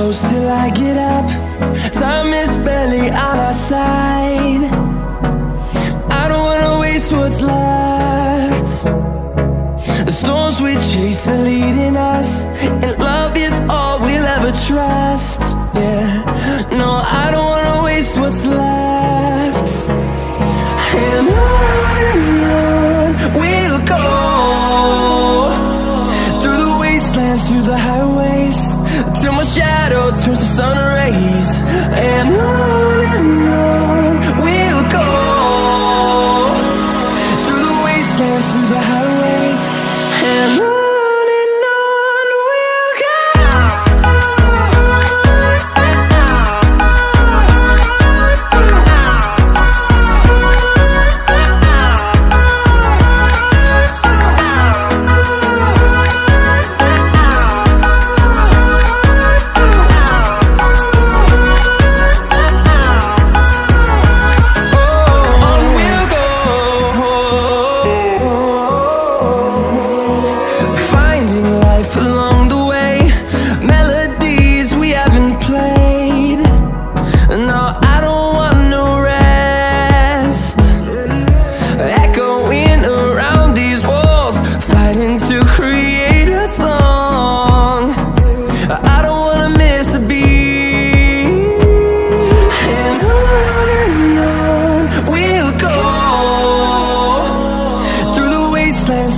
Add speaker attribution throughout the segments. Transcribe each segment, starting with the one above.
Speaker 1: close till I get up. Time is barely on our side. I don't wanna waste what's left. The storms we chase are leading us, and love is all we'll ever trust. Yeah, no, I don't wanna waste what's left. And on we'll go, through the wastelands, through the highways, till my shadow turns to sun rays. And on we'll go, through the wastelands, through the highways, and on.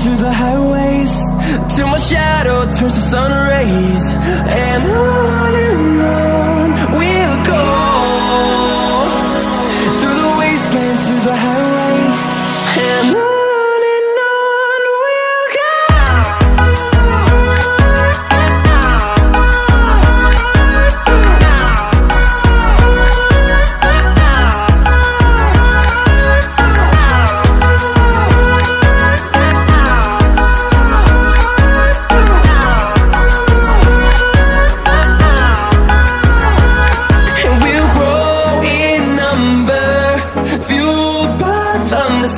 Speaker 1: Through the highways, till my shadow turns to sun rays. And on we'll go, through the wastelands, through the highways, and on we'll go.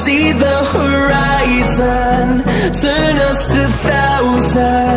Speaker 1: See the horizon, turn us to thousands.